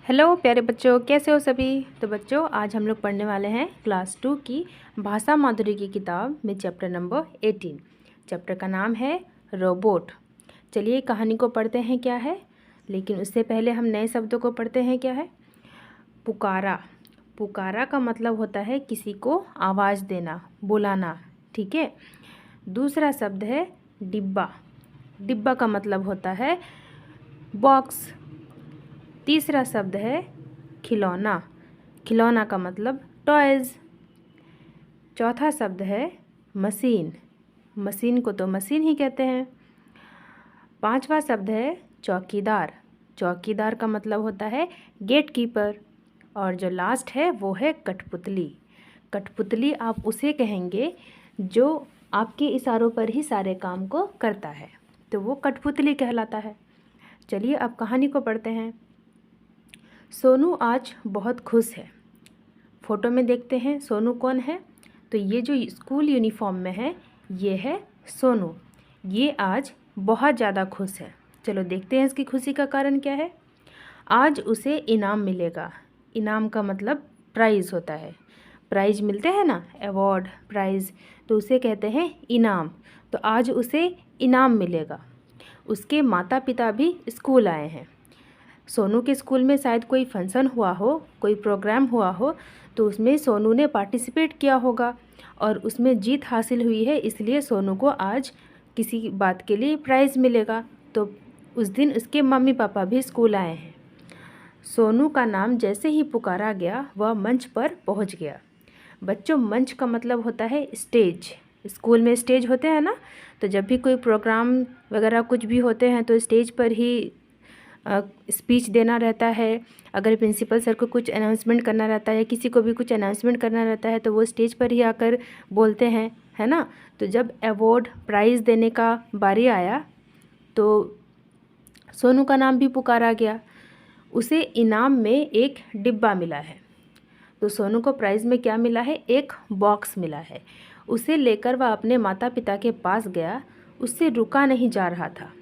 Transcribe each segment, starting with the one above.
Hello प्यारे बच्चों, कैसे हो सभी। तो बच्चों, आज हम लोग पढ़ने वाले हैं क्लास 2 की भाषा माधुरी की किताब में चैप्टर नंबर 18। चैप्टर का नाम है रोबोट। चलिए कहानी को पढ़ते हैं क्या है, लेकिन उससे पहले हम नए शब्दों को पढ़ते हैं। क्या है? पुकारा। पुकारा का मतलब होता है किसी को आवाज़ देना, बुलाना। ठीक है। दूसरा शब्द है डिब्बा। डिब्बा का मतलब होता है बॉक्स। तीसरा शब्द है खिलौना। खिलौना का मतलब टॉयज़। चौथा शब्द है मशीन। मशीन को तो मशीन ही कहते हैं। पांचवा शब्द है चौकीदार। चौकीदार का मतलब होता है गेट कीपर। और जो लास्ट है वो है कठपुतली। कठपुतली आप उसे कहेंगे जो आपके इशारों पर ही सारे काम को करता है, तो वो कठपुतली कहलाता है। चलिए अब कहानी को पढ़ते हैं। सोनू आज बहुत खुश है। फ़ोटो में देखते हैं सोनू कौन है। तो ये जो स्कूल यूनिफॉर्म में है ये है सोनू। ये आज बहुत ज़्यादा खुश है। चलो देखते हैं इसकी खुशी का कारण क्या है। आज उसे इनाम मिलेगा। इनाम का मतलब प्राइज़ होता है। प्राइज़ मिलते हैं ना, अवार्ड, प्राइज़, तो उसे कहते हैं इनाम। तो आज उसे इनाम मिलेगा। उसके माता पिता भी स्कूल आए हैं। सोनू के स्कूल में शायद कोई फंक्शन हुआ हो, कोई प्रोग्राम हुआ हो, तो उसमें सोनू ने पार्टिसिपेट किया होगा और उसमें जीत हासिल हुई है, इसलिए सोनू को आज किसी बात के लिए प्राइज़ मिलेगा। तो उस दिन उसके मम्मी पापा भी स्कूल आए हैं। सोनू का नाम जैसे ही पुकारा गया वह मंच पर पहुंच गया। बच्चों, मंच का मतलब होता है स्टेज। स्कूल में स्टेज होते हैं ना, तो जब भी कोई प्रोग्राम वगैरह कुछ भी होते हैं तो स्टेज पर ही स्पीच देना रहता है। अगर प्रिंसिपल सर को कुछ अनाउंसमेंट करना रहता है, किसी को भी कुछ अनाउंसमेंट करना रहता है, तो वो स्टेज पर ही आकर बोलते हैं, है ना। तो जब अवार्ड प्राइज़ देने का बारी आया तो सोनू का नाम भी पुकारा गया। उसे इनाम में एक डिब्बा मिला है। तो सोनू को प्राइज़ में क्या मिला है? एक बॉक्स मिला है। उसे लेकर वह अपने माता पिता के पास गया। उससे रुका नहीं जा रहा था।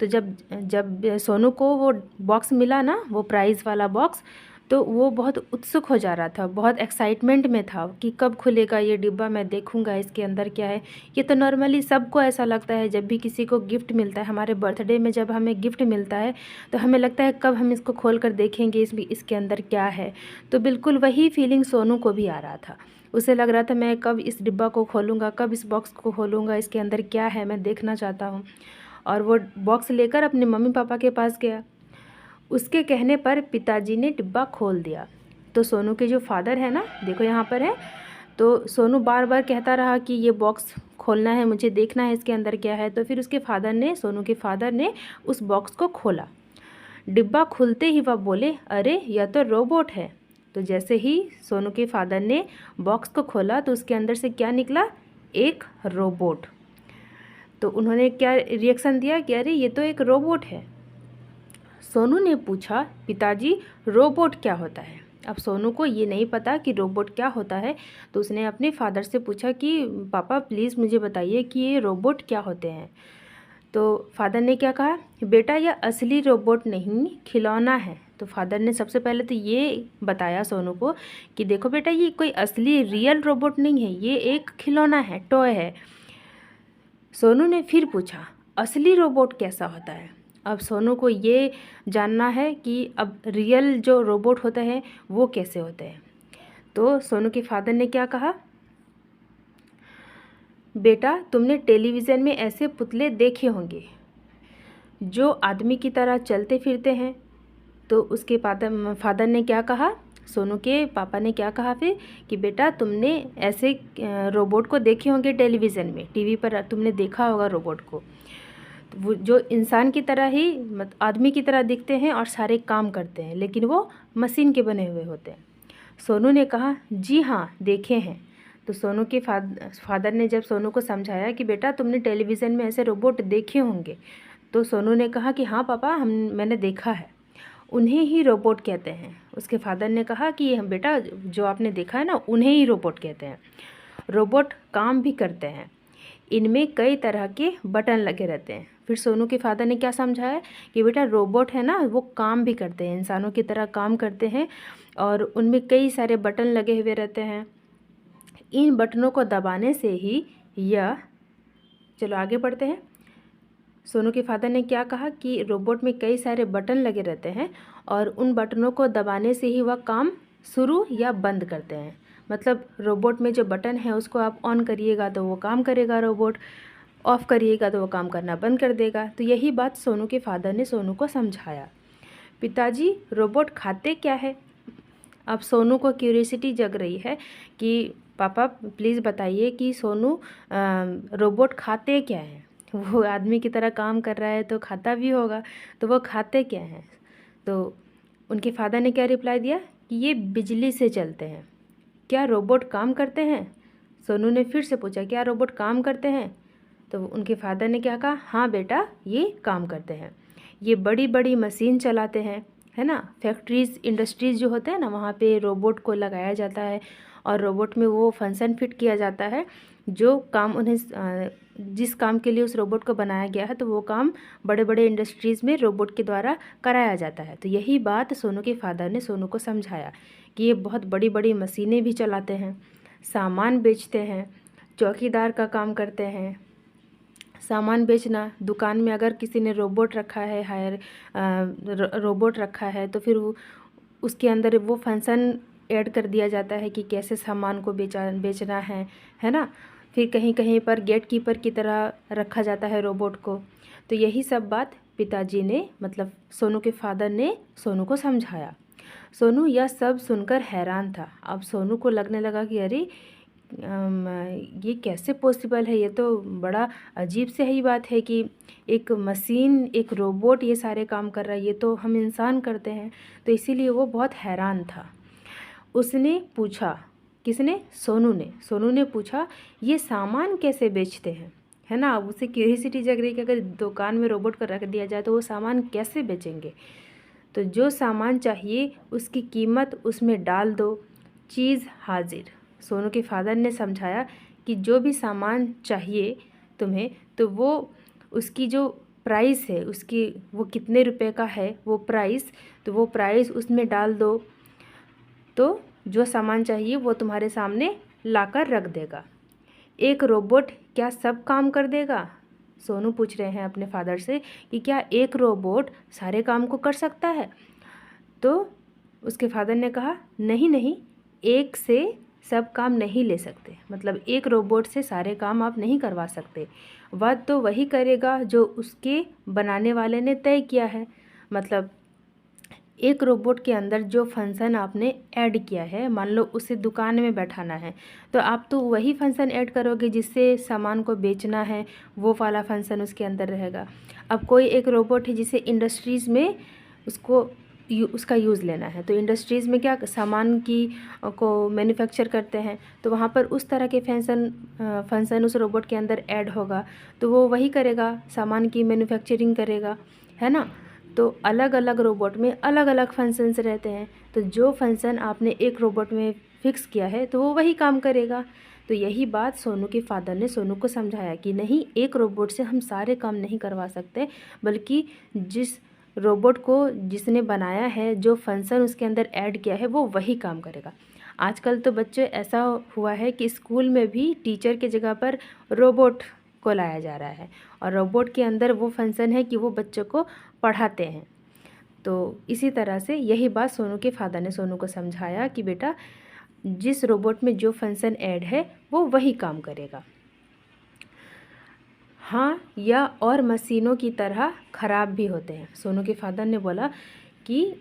तो जब जब सोनू को वो बॉक्स मिला ना, वो प्राइज़ वाला बॉक्स, तो वो बहुत उत्सुक हो जा रहा था, बहुत एक्साइटमेंट में था कि कब खुलेगा ये डिब्बा, मैं देखूंगा इसके अंदर क्या है। ये तो नॉर्मली सबको ऐसा लगता है, जब भी किसी को गिफ्ट मिलता है, हमारे बर्थडे में जब हमें गिफ्ट मिलता है तो हमें लगता है कब हम इसको खोल कर देखेंगे, इसके अंदर क्या है। तो बिल्कुल वही फीलिंग सोनू को भी आ रहा था। उसे लग रहा था मैं कब इस डिब्बा को खोलूँगा, कब इस बॉक्स को खोलूँगा, इसके अंदर क्या है मैं देखना चाहता हूँ। और वो बॉक्स लेकर अपने मम्मी पापा के पास गया। उसके कहने पर पिताजी ने डिब्बा खोल दिया। तो सोनू के जो फादर है ना, देखो यहाँ पर है, तो सोनू बार बार कहता रहा कि ये बॉक्स खोलना है, मुझे देखना है इसके अंदर क्या है। तो फिर उसके फादर ने, सोनू के फादर ने उस बॉक्स को खोला। डिब्बा खुलते ही वह बोले, अरे यह तो रोबोट है। तो जैसे ही सोनू के फादर ने बॉक्स को खोला तो उसके अंदर से क्या निकला? एक रोबोट। तो उन्होंने क्या रिएक्शन दिया कि अरे ये तो एक रोबोट है। सोनू ने पूछा, पिताजी रोबोट क्या होता है? अब सोनू को ये नहीं पता कि रोबोट क्या होता है, तो उसने अपने फादर से पूछा कि पापा प्लीज़ मुझे बताइए कि ये रोबोट क्या होते हैं। तो फादर ने क्या कहा, बेटा यह असली रोबोट नहीं, खिलौना है। तो फादर ने सबसे पहले तो ये बताया सोनू को कि देखो बेटा, ये कोई असली रियल रोबोट नहीं है, ये एक खिलौना है, टॉय है। सोनू ने फिर पूछा, असली रोबोट कैसा होता है? अब सोनू को ये जानना है कि अब रियल जो रोबोट होते हैं वो कैसे होते हैं। तो सोनू के फादर ने क्या कहा, बेटा तुमने टेलीविज़न में ऐसे पुतले देखे होंगे जो आदमी की तरह चलते फिरते हैं। तो उसके फादर ने क्या कहा, सोनू के पापा ने क्या कहा फिर कि बेटा तुमने ऐसे रोबोट को देखे होंगे टेलीविज़न में, टीवी पर तुमने देखा होगा रोबोट को, तो वो जो इंसान की तरह ही आदमी की तरह दिखते हैं और सारे काम करते हैं, लेकिन वो मशीन के बने हुए होते हैं। सोनू ने कहा, जी हाँ देखे हैं। तो सोनू के फादर ने जब सोनू को समझाया कि बेटा तुमने टेलीविज़न में ऐसे रोबोट देखे होंगे, तो सोनू ने कहा कि हाँ पापा मैंने देखा है, उन्हें ही रोबोट कहते हैं। उसके फादर ने कहा कि बेटा जो आपने देखा है ना, उन्हें ही रोबोट कहते हैं। रोबोट काम भी करते हैं। इनमें कई तरह के बटन लगे रहते हैं। फिर सोनू के फादर ने क्या समझाया कि बेटा रोबोट है ना, वो काम भी करते हैं, इंसानों की तरह काम करते हैं और उनमें कई सारे बटन लगे हुए रहते हैं। इन बटनों को दबाने से ही यह, चलो आगे बढ़ते हैं। सोनू के फादर ने क्या कहा कि रोबोट में कई सारे बटन लगे रहते हैं और उन बटनों को दबाने से ही वह काम शुरू या बंद करते हैं। मतलब रोबोट में जो बटन है उसको आप ऑन करिएगा तो वो काम करेगा रोबोट, ऑफ़ करिएगा तो वो काम करना बंद कर देगा। तो यही बात सोनू के फादर ने सोनू को समझाया। पिताजी रोबोट खाते क्या है? अब सोनू को क्यूरियोसिटी जग रही है कि पापा प्लीज़ बताइए कि सोनू रोबोट खाते क्या हैं? वो आदमी की तरह काम कर रहा है तो खाता भी होगा, तो वो खाते क्या हैं? तो उनके फादर ने क्या रिप्लाई दिया कि ये बिजली से चलते हैं। क्या रोबोट काम करते हैं? सोनू ने फिर से पूछा, क्या रोबोट काम करते हैं? तो उनके फादर ने क्या कहा, हाँ बेटा ये काम करते हैं, ये बड़ी बड़ी मशीन चलाते हैं, है ना। फैक्ट्रीज़, इंडस्ट्रीज़ जो होते हैं ना, वहाँ पे रोबोट को लगाया जाता है और रोबोट में वो फंक्शन फिट किया जाता है जो काम उन्हें जिस काम के लिए उस रोबोट को बनाया गया है, तो वो काम बड़े बड़े इंडस्ट्रीज़ में रोबोट के द्वारा कराया जाता है। तो यही बात सोनू के फादर ने सोनू को समझाया कि ये बहुत बड़ी बड़ी मशीनें भी चलाते हैं, सामान बेचते हैं, चौकीदार का काम करते हैं। सामान बेचना, दुकान में अगर किसी ने रोबोट रखा है, रोबोट रखा है, तो फिर उसके अंदर वो फंक्शन ऐड कर दिया जाता है कि कैसे सामान को बेचना है ना। फिर कहीं कहीं पर गेट कीपर की तरह रखा जाता है रोबोट को। तो यही सब बात पिताजी ने, मतलब सोनू के फादर ने सोनू को समझाया। सोनू यह सब सुनकर हैरान था। अब सोनू को लगने लगा कि अरे ये कैसे पॉसिबल है, ये तो बड़ा अजीब से ही बात है कि एक मशीन, एक रोबोट ये सारे काम कर रहा है, ये तो हम इंसान करते हैं। तो इसीलिए वो बहुत हैरान था। उसने पूछा, किसने? सोनू ने पूछा, ये सामान कैसे बेचते हैं, है ना। अब उसे क्यूरियोसिटी जग रही कि अगर दुकान में रोबोट को रख दिया जाए तो वो सामान कैसे बेचेंगे। तो जो सामान चाहिए उसकी कीमत उसमें डाल दो, चीज़ हाजिर। सोनू के फादर ने समझाया कि जो भी सामान चाहिए तुम्हें, तो वो उसकी जो प्राइस है, उसकी वो कितने रुपए का है वो प्राइस, तो वो प्राइस उसमें डाल दो, तो जो सामान चाहिए वो तुम्हारे सामने लाकर रख देगा। एक रोबोट क्या सब काम कर देगा? सोनू पूछ रहे हैं अपने फादर से कि क्या एक रोबोट सारे काम को कर सकता है? तो उसके फादर ने कहा, नहीं, एक से सब काम नहीं ले सकते। मतलब एक रोबोट से सारे काम आप नहीं करवा सकते। वह तो वही करेगा जो उसके बनाने वाले ने तय किया है। मतलब एक रोबोट के अंदर जो फंक्शन आपने ऐड किया है, मान लो उसे दुकान में बैठाना है, तो आप तो वही फंक्शन ऐड करोगे जिससे सामान को बेचना है, वो वाला फंक्शन उसके अंदर रहेगा। अब कोई एक रोबोट है जिसे इंडस्ट्रीज़ में उसका यूज़ लेना है, तो इंडस्ट्रीज़ में क्या सामान की को मैन्युफैक्चर करते हैं, तो वहाँ पर उस तरह के फंक्शन उस रोबोट के अंदर ऐड होगा, तो वो वही करेगा, सामान की मैन्युफैक्चरिंग करेगा, है ना। तो अलग अलग रोबोट में अलग अलग फंक्शंस रहते हैं, तो जो फंक्शन आपने एक रोबोट में फ़िक्स किया है तो वो वही काम करेगा। तो यही बात सोनू के फादर ने सोनू को समझाया कि नहीं, एक रोबोट से हम सारे काम नहीं करवा सकते, बल्कि जिस रोबोट को जिसने बनाया है, जो फंक्शन उसके अंदर ऐड किया है, वो वही काम करेगा। आजकल तो बच्चे ऐसा हुआ है कि स्कूल में भी टीचर की जगह पर रोबोट को लाया जा रहा है, और रोबोट के अंदर वो फंक्शन है कि वो बच्चों को पढ़ाते हैं। तो इसी तरह से यही बात सोनू के फादर ने सोनू को समझाया कि बेटा जिस रोबोट में जो फंक्शन ऐड है वो वही काम करेगा। हाँ, या और मशीनों की तरह ख़राब भी होते हैं। सोनू के फादर ने बोला कि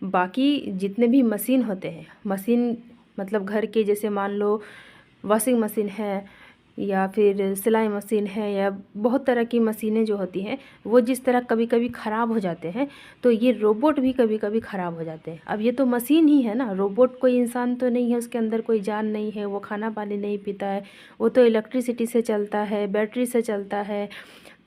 बाकी जितने भी मशीन होते हैं, मशीन मतलब घर के, जैसे मान लो वॉशिंग मशीन है या फिर सिलाई मशीन है, या बहुत तरह की मशीनें जो होती हैं, वो जिस तरह कभी कभी ख़राब हो जाते हैं, तो ये रोबोट भी कभी कभी ख़राब हो जाते हैं। अब ये तो मशीन ही है ना, रोबोट कोई इंसान तो नहीं है, उसके अंदर कोई जान नहीं है, वो खाना पानी नहीं पीता है, वो तो इलेक्ट्रिसिटी से चलता है, बैटरी से चलता है,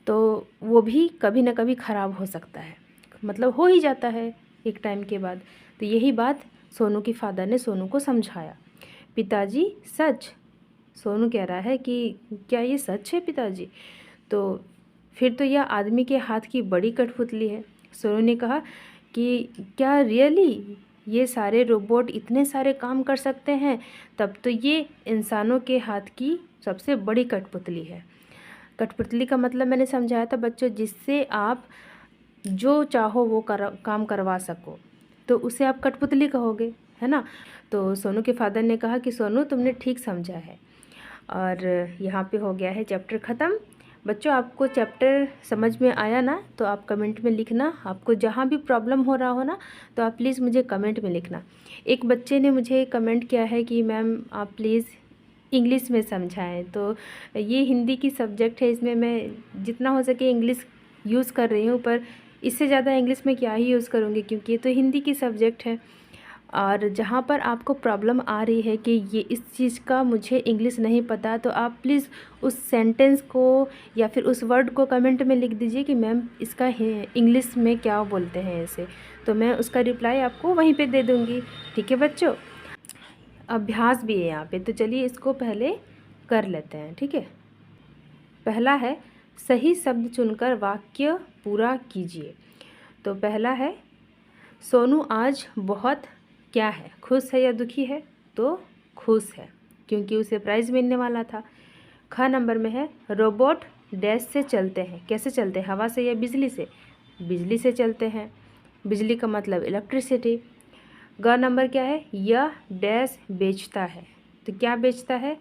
तो वो भी कभी ना कभी ख़राब हो सकता है, मतलब हो ही जाता है एक टाइम के बाद। तो यही बात सोनू के फादर ने सोनू को समझाया। पिताजी सच सोनू कह रहा है कि क्या ये सच है पिताजी? तो फिर तो यह आदमी के हाथ की बड़ी कठपुतली है। सोनू ने कहा कि क्या रियली ये सारे रोबोट इतने सारे काम कर सकते हैं? तब तो ये इंसानों के हाथ की सबसे बड़ी कठपुतली है। कठपुतली का मतलब मैंने समझाया था बच्चों, जिससे आप जो चाहो वो काम करवा सको, तो उसे आप कठपुतली कहोगे, है ना। तो सोनू के फादर ने कहा कि सोनू तुमने ठीक समझा है। और यहाँ पे हो गया है चैप्टर ख़त्म। बच्चों आपको चैप्टर समझ में आया ना? तो आप कमेंट में लिखना। आपको जहाँ भी प्रॉब्लम हो रहा हो ना, तो आप प्लीज़ मुझे कमेंट में लिखना। एक बच्चे ने मुझे कमेंट किया है कि मैम आप प्लीज़ इंग्लिश में समझाएं। तो ये हिंदी की सब्जेक्ट है, इसमें मैं जितना हो सके इंग्लिश यूज़ कर रही हूँ, पर इससे ज़्यादा इंग्लिश में क्या ही यूज़ करूँगी, क्योंकि ये तो हिंदी की सब्जेक्ट है। और जहाँ पर आपको प्रॉब्लम आ रही है कि ये इस चीज़ का मुझे इंग्लिश नहीं पता, तो आप प्लीज़ उस सेंटेंस को या फिर उस वर्ड को कमेंट में लिख दीजिए कि मैम इसका इंग्लिश में क्या बोलते हैं इसे, तो मैं उसका रिप्लाई आपको वहीं पे दे दूँगी। ठीक है बच्चों, अभ्यास भी है यहाँ पे, तो चलिए इसको पहले कर लेते हैं। ठीक है, पहला है सही शब्द चुनकर वाक्य पूरा कीजिए। तो पहला है सोनू आज बहुत क्या है, खुश है या दुखी है? तो खुश है, क्योंकि उसे प्राइज़ मिलने वाला था। ख नंबर में है रोबोट डैश से चलते हैं। कैसे चलते हैं, हवा से या बिजली से? बिजली से चलते हैं, बिजली का मतलब इलेक्ट्रिसिटी। ग नंबर क्या है, यह डैश बेचता है। तो क्या बेचता है,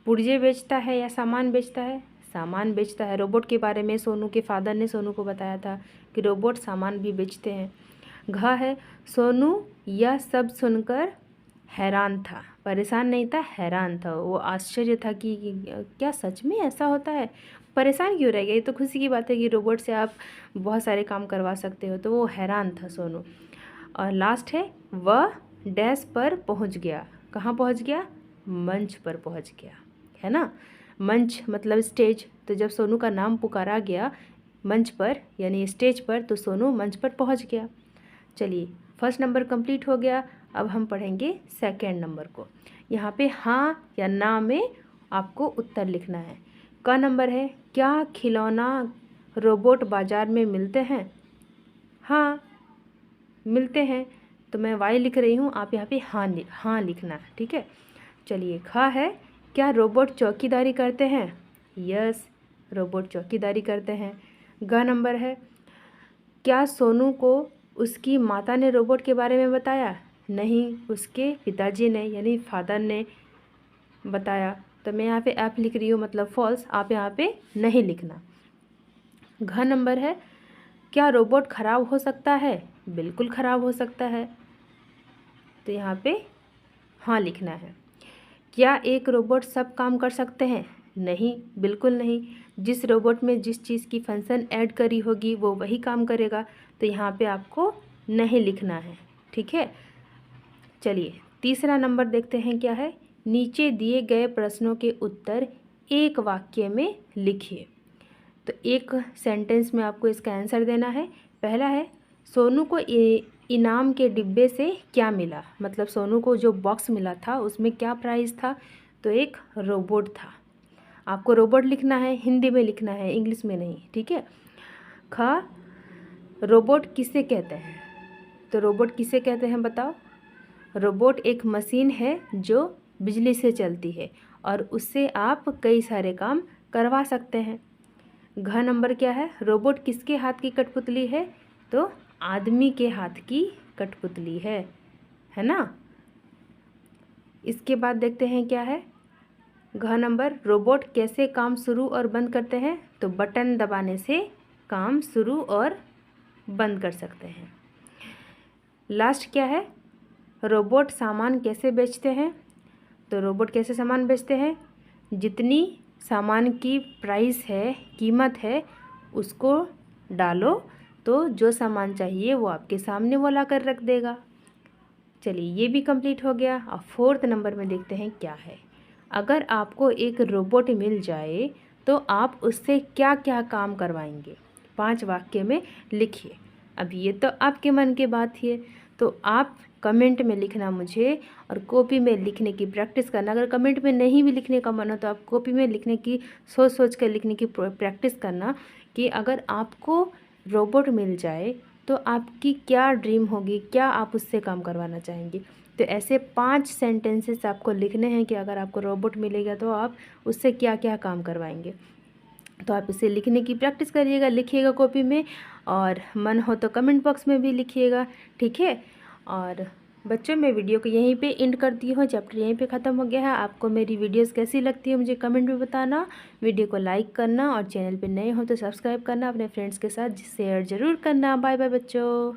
पुर्जे बेचता है या सामान बेचता है? सामान बेचता है। रोबोट के बारे में सोनू के फादर ने सोनू को बताया था कि रोबोट सामान भी बेचते हैं। घ है सोनू यह सब सुनकर हैरान था, परेशान नहीं था, हैरान था। वो आश्चर्य था कि क्या सच में ऐसा होता है, परेशान क्यों रह गया, ये तो खुशी की बात है कि रोबोट से आप बहुत सारे काम करवा सकते हो। तो वो हैरान था सोनू। और लास्ट है वह डैश पर पहुंच गया। कहाँ पहुंच गया, मंच पर पहुंच गया, है ना। मंच मतलब स्टेज, तो जब सोनू का नाम पुकारा गया मंच पर यानी स्टेज पर, तो सोनू मंच पर पहुंच गया। चलिए फर्स्ट नंबर कंप्लीट हो गया। अब हम पढ़ेंगे सेकेंड नंबर को। यहाँ पे हाँ या ना में आपको उत्तर लिखना है। क नंबर है क्या खिलौना रोबोट बाज़ार में मिलते हैं? हाँ मिलते हैं, तो मैं वाई लिख रही हूँ, आप यहाँ पे हाँ लिखना है। ठीक है, चलिए ख है क्या रोबोट चौकीदारी करते हैं? यस, रोबोट चौकीदारी करते हैं। ग नंबर है क्या सोनू को उसकी माता ने रोबोट के बारे में बताया? नहीं, उसके पिताजी ने यानी फादर ने बताया। तो मैं यहाँ पे ऐप लिख रही हूँ, मतलब फॉल्स, आप यहाँ पे नहीं लिखना। घ नंबर है क्या रोबोट ख़राब हो सकता है? बिल्कुल ख़राब हो सकता है, तो यहाँ पे हाँ लिखना है। क्या एक रोबोट सब काम कर सकते हैं? नहीं, बिल्कुल नहीं। जिस रोबोट में जिस चीज़ की फंक्शन ऐड करी होगी वो वही काम करेगा, तो यहाँ पे आपको नहीं लिखना है। ठीक है, चलिए तीसरा नंबर देखते हैं क्या है। नीचे दिए गए प्रश्नों के उत्तर एक वाक्य में लिखिए। तो एक सेंटेंस में आपको इसका आंसर देना है। पहला है सोनू को इनाम के डिब्बे से क्या मिला? मतलब सोनू को जो बॉक्स मिला था उसमें क्या प्राइस था? तो एक रोबोट था। आपको रोबोट लिखना है, हिंदी में लिखना है, इंग्लिश में नहीं। ठीक है। ख रोबोट किसे कहते हैं? तो रोबोट किसे कहते हैं बताओ? रोबोट एक मशीन है जो बिजली से चलती है और उससे आप कई सारे काम करवा सकते हैं। घ नंबर क्या है, रोबोट किसके हाथ की कठपुतली है? तो आदमी के हाथ की कठपुतली है ना। इसके बाद देखते हैं क्या है। घ नंबर रोबोट कैसे काम शुरू और बंद करते हैं? तो बटन दबाने से काम शुरू और बंद कर सकते हैं। लास्ट क्या है, रोबोट सामान कैसे बेचते हैं? तो रोबोट कैसे सामान बेचते हैं? जितनी सामान की प्राइस है, कीमत है, उसको डालो तो जो सामान चाहिए वो आपके सामने वो ला कर रख देगा। चलिए ये भी कंप्लीट हो गया। अब फोर्थ नंबर में देखते हैं क्या है। अगर आपको एक रोबोट मिल जाए तो आप उससे क्या क्या काम करवाएंगे? 5 वाक्य में लिखिए। अब ये तो आपके मन की बात है, तो आप कमेंट में लिखना मुझे, और कॉपी में लिखने की प्रैक्टिस करना। अगर कमेंट में नहीं भी लिखने का मन हो तो आप कॉपी में लिखने की सोच सोच कर लिखने की प्रैक्टिस करना कि अगर आपको रोबोट मिल जाए तो आपकी क्या ड्रीम होगी, क्या आप उससे काम करवाना चाहेंगे। तो ऐसे 5 सेंटेंसेस आपको लिखने हैं कि अगर आपको रोबोट मिलेगा तो आप उससे क्या क्या काम करवाएंगे। तो आप इसे लिखने की प्रैक्टिस करिएगा, लिखिएगा कॉपी में, और मन हो तो कमेंट बॉक्स में भी लिखिएगा, ठीक है। और बच्चों, मैं वीडियो को यहीं पे एंड करती हूँ, चैप्टर यहीं पे ख़त्म हो गया है। आपको मेरी वीडियोस कैसी लगती है मुझे कमेंट में बताना, वीडियो को लाइक करना, और चैनल पे नए हो तो सब्सक्राइब करना, अपने फ्रेंड्स के साथ शेयर ज़रूर करना। बाय बाय बच्चों।